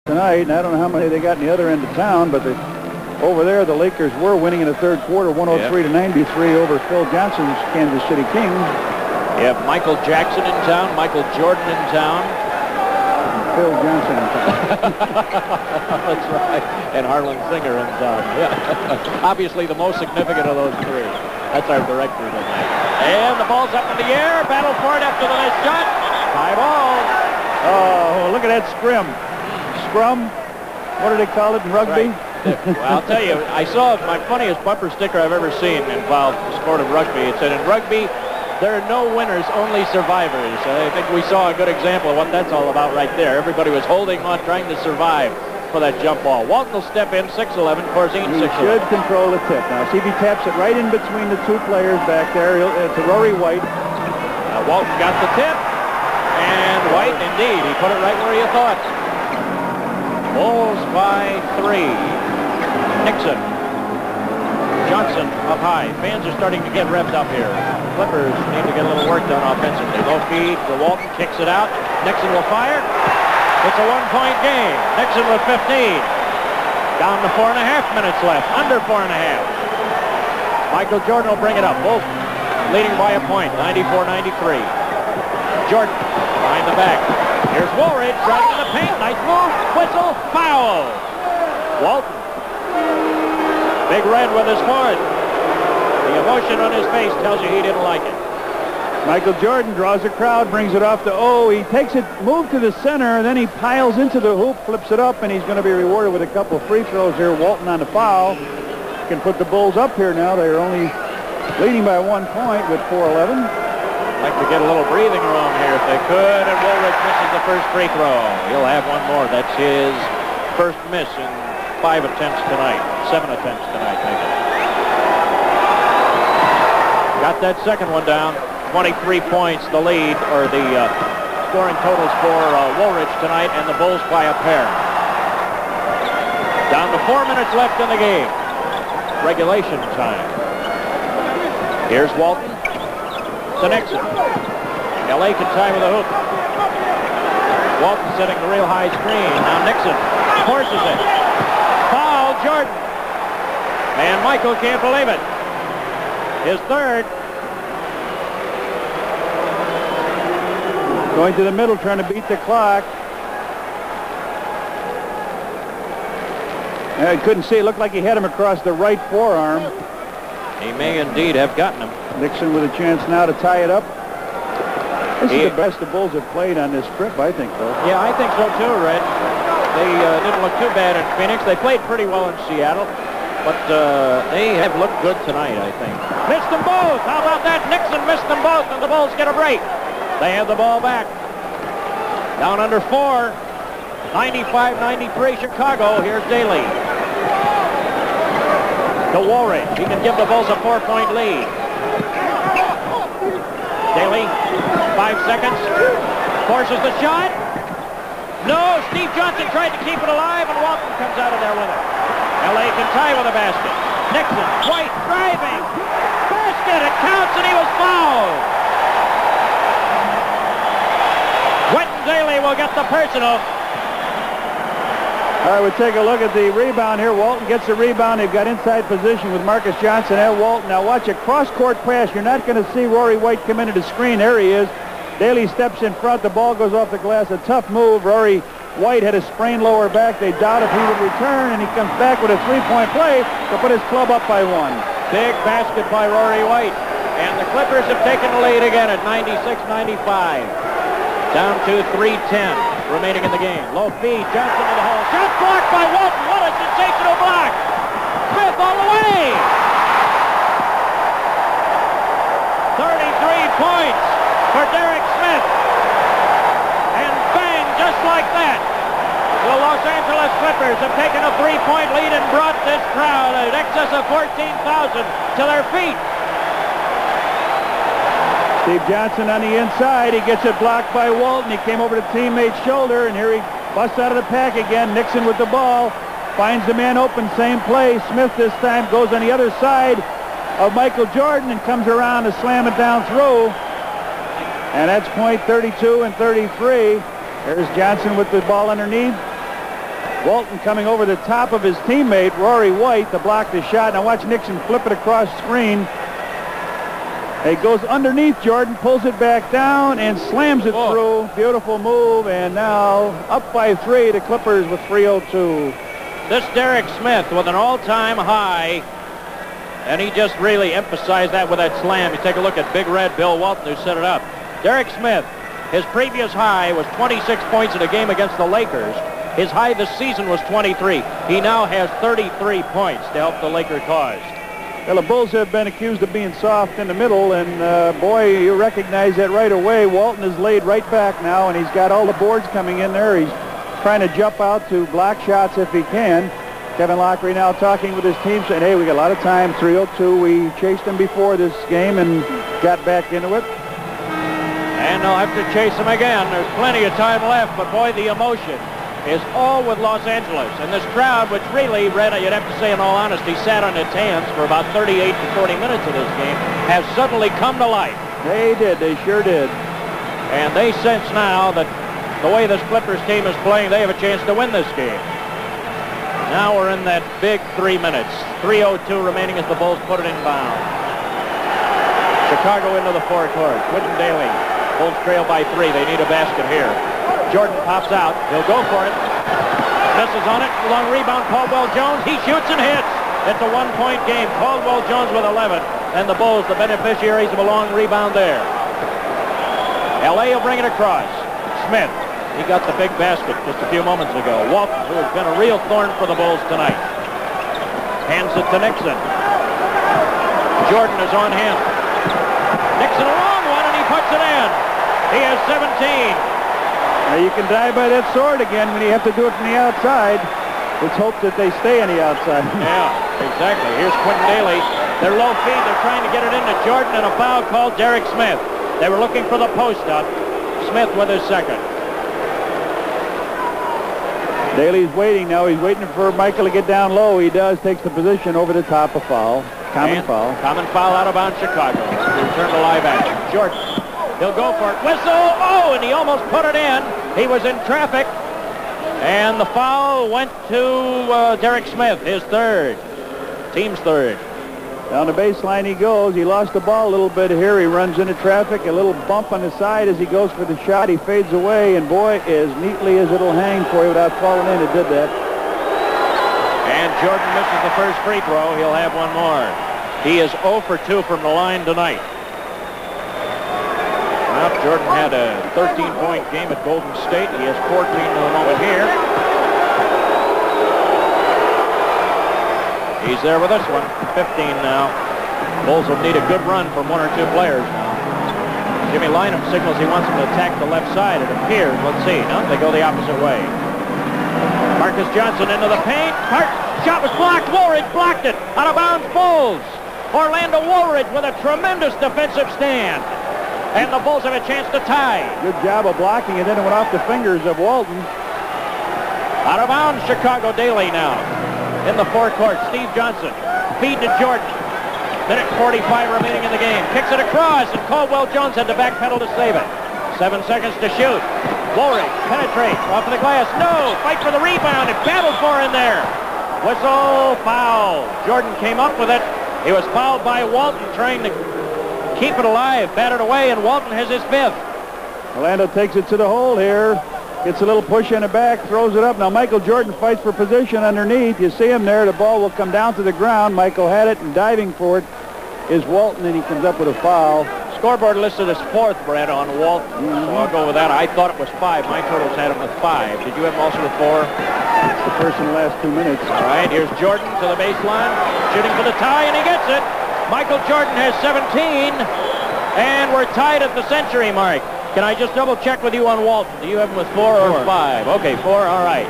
tonight, and I don't know how many they got in the other end of town, but over there the Lakers were winning in the third quarter, 103-93 over Phil Johnson's Kansas City Kings. You have Michael Jackson in town, Michael Jordan in town. Phil Johnson in town. That's right. And Harlan Singer in town. Yeah. Obviously the most significant of those three. That's our director tonight. And the ball's up in the air. Battle for it after the last shot. 5 ball. Oh, look at that scrum. Scrum? What do they call it in rugby? Right. Well, I'll tell you, I saw my funniest bumper sticker I've ever seen involved the sport of rugby. It said, in rugby, there are no winners, only survivors. I think we saw a good example of what that's all about right there. Everybody was holding on, trying to survive for that jump ball. Walton will step in, 6'11", Corzine, 6'11". He should control the tip. Now, see if he taps it right in between the two players back there to Rory White. Now, Walton got the tip, and White, indeed, he put it right where you thought. Bulls by 3. Nixon. Johnson up high. Fans are starting to get revved up here. Clippers need to get a little work done offensively. Low feed to Walton, kicks it out. Nixon will fire. It's a 1-point game. Nixon with 15. Down to 4.5 minutes left. Under 4.5. Michael Jordan will bring it up. Bulls leading by a point. 94-93. Jordan behind the back. Here's Woolridge driving in the paint. Nice move. Whistle. Foul. Walton. Big Red with his foot. The emotion on his face tells you he didn't like it. Michael Jordan draws the crowd, brings it off to O. He takes it, move to the center, and then he piles into the hoop, flips it up, and he's going to be rewarded with a couple of free throws here. Walton on the foul. Can put the Bulls up here now. They're only leading by 1 point with 4:11. Like to get a little breathing room here if they could, and Woolridge misses the first free throw. He'll have one more. That's his first miss in 5 attempts tonight. 7 attempts tonight, maybe. Got that second one down. 23 points, the lead, or the scoring totals for Woolridge tonight, and the Bulls by a pair. Down to 4 minutes left in the game. Regulation time. Here's Walton to Nixon. L.A. can tie with a hoop. Walton setting the real high screen. Now Nixon forces it. Foul, Jordan. And Michael can't believe it. His third. Going to the middle, trying to beat the clock. I couldn't see. It looked like he had him across the right forearm. He may indeed have gotten him. Nixon with a chance now to tie it up. This is the best the Bulls have played on this trip, I think, though. Yeah, I think so, too, Red. They didn't look too bad in Phoenix. They played pretty well in Seattle, but they have looked good tonight, I think. Missed them both. How about that? Nixon missed them both, and the Bulls get a break. They have the ball back. Down under 4. 95-93 Chicago. Here's Daly. To Woolridge. He can give the Bulls a 4-point lead. Daly, 5 seconds. Forces the shot. No, Steve Johnson tried to keep it alive, and Walton comes out of there with it. L.A. can tie with a basket. Nixon, White, driving. Basket, it counts, and he was fouled. Quentin Daly will get the personal. All right, we'll take a look at the rebound here. Walton gets the rebound. They've got inside position with Marcus Johnson and Walton. Now watch a cross-court pass. You're not going to see Rory White come into the screen. There he is. Daly steps in front. The ball goes off the glass. A tough move. Rory White had a sprained lower back. They doubt if he would return, and he comes back with a 3-point play to put his club up by 1. Big basket by Rory White. And the Clippers have taken the lead again at 96-95. Down to 3:10 remaining in the game. Low feed, Johnson in the hole. Shot blocked by Walton. What a sensational block. Smith all the way. 33 points for Derek Smith. And bang, just like that. The Los Angeles Clippers have taken a 3-point lead and brought this crowd in excess of 14,000 to their feet. Steve Johnson on the inside. He gets it blocked by Walton. He came over to teammate's shoulder, and here he busts out of the pack again. Nixon with the ball. Finds the man open. Same play. Smith this time goes on the other side of Michael Jordan and comes around to slam it down through. And that's point 32 and 33. There's Johnson with the ball underneath. Walton coming over the top of his teammate, Rory White, to block the shot. Now watch Nixon flip it across screen. It goes underneath Jordan, pulls it back down, and slams it through. Beautiful move, and now up by 3, the Clippers with 3:02. This Derek Smith with an all-time high, and he just really emphasized that with that slam. You take a look at Big Red Bill Walton, who set it up. Derek Smith, his previous high was 26 points in a game against the Lakers. His high this season was 23. He now has 33 points to help the Laker cause. Well, the Bulls have been accused of being soft in the middle, and boy, you recognize that right away. Walton is laid right back now, and he's got all the boards coming in there. He's trying to jump out to block shots if he can. Kevin Lockery now talking with his team, saying, hey, we got a lot of time, 3:02. We chased him before this game and got back into it. And they'll have to chase him again. There's plenty of time left, but boy, the emotion is all with Los Angeles. And this crowd, which really, Red, you'd have to say in all honesty, sat on its hands for about 38 to 40 minutes of this game, has suddenly come to life. They did. They sure did. And they sense now that the way this Clippers team is playing, they have a chance to win this game. Now we're in that big 3 minutes. 3:02 remaining as the Bulls put it in bounds. Chicago into the forecourt. Quinton Daly. Bulls trail by 3. They need a basket here. Jordan pops out. He'll go for it. Misses on it. Long rebound. Caldwell Jones. He shoots and hits. It's a one-point game. Caldwell Jones with 11. And the Bulls, the beneficiaries of a long rebound there. L.A. will bring it across. Smith. He got the big basket just a few moments ago. Walton, who has been a real thorn for the Bulls tonight. Hands it to Nixon. Jordan is on him. Nixon a long one, and he puts it in. He has 17. Now you can die by that sword again when you have to do it from the outside. Let's hope that they stay on the outside. Yeah, exactly. Here's Quinton Daly. They're low feed. They're trying to get it into Jordan, and a foul called Derek Smith. They were looking for the post-up. Smith with his second. Daly's waiting now. He's waiting for Michael to get down low. He does. Takes the position over the top of foul. Common foul out of bounds Chicago. Return to live action. Jordan. He'll go for it. Whistle. Oh, and he almost put it in. He was in traffic. And the foul went to Derek Smith, his third. Team's third. Down the baseline he goes. He lost the ball a little bit here. He runs into traffic. A little bump on the side as he goes for the shot. He fades away, and boy, as neatly as it'll hang for you without falling in, it did that. And Jordan misses the first free throw. He'll have one more. He is 0 for 2 from the line tonight. Well, Jordan had a 13-point game at Golden State. He has 14 in the moment here. He's there with this one. 15 now. Bulls will need a good run from 1 or 2 players now. Jimmy Lynam signals he wants them to attack the left side. It appears. Let's see. No, they go the opposite way. Marcus Johnson into the paint. Shot was blocked. Woolridge blocked it. Out of bounds, Bulls. Orlando Woolridge with a tremendous defensive stand. And the Bulls have a chance to tie. Good job of blocking, and then it went off the fingers of Walton. Out of bounds, Chicago. Daly now. In the forecourt, Steve Johnson. Feed to Jordan. Minute 45 remaining in the game. Kicks it across, and Caldwell Jones had to backpedal to save it. 7 seconds to shoot. Woolridge penetrates off of the glass. No! Fight for the rebound. It battled for in there. Whistle, foul. Jordan came up with it. He was fouled by Walton trying to keep it alive. Batted away, and Walton has his 5th. Orlando takes it to the hole here. Gets a little push in the back, throws it up. Now Michael Jordan fights for position underneath. You see him there. The ball will come down to the ground. Michael had it, and diving for it is Walton, and he comes up with a foul. Scoreboard listed as 4th, Brett, on Walton. So I'll go with that. I thought it was 5. My totals had him with 5. Did you have him also with 4? It's the first in the last 2 minutes. All right, here's Jordan to the baseline. Shooting for the tie, and he gets it. Michael Jordan has 17, and we're tied at the century mark. Can I just double check with you on Walton? Do you have him with 4 or 5? Okay, 4, all right.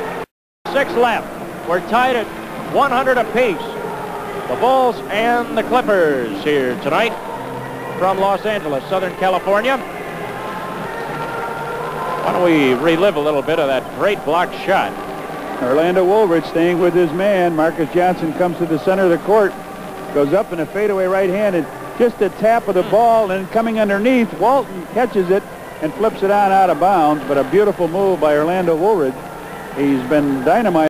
6 left. We're tied at 100 apiece. The Bulls and the Clippers here tonight from Los Angeles, Southern California. Why don't we relive a little bit of that great block shot? Orlando Woolridge staying with his man. Marcus Johnson comes to the center of the court. Goes up in a fadeaway right-handed. Just a tap of the ball, and coming underneath, Walton catches it and flips it on out of bounds, but a beautiful move by Orlando Woolridge. He's been dynamite.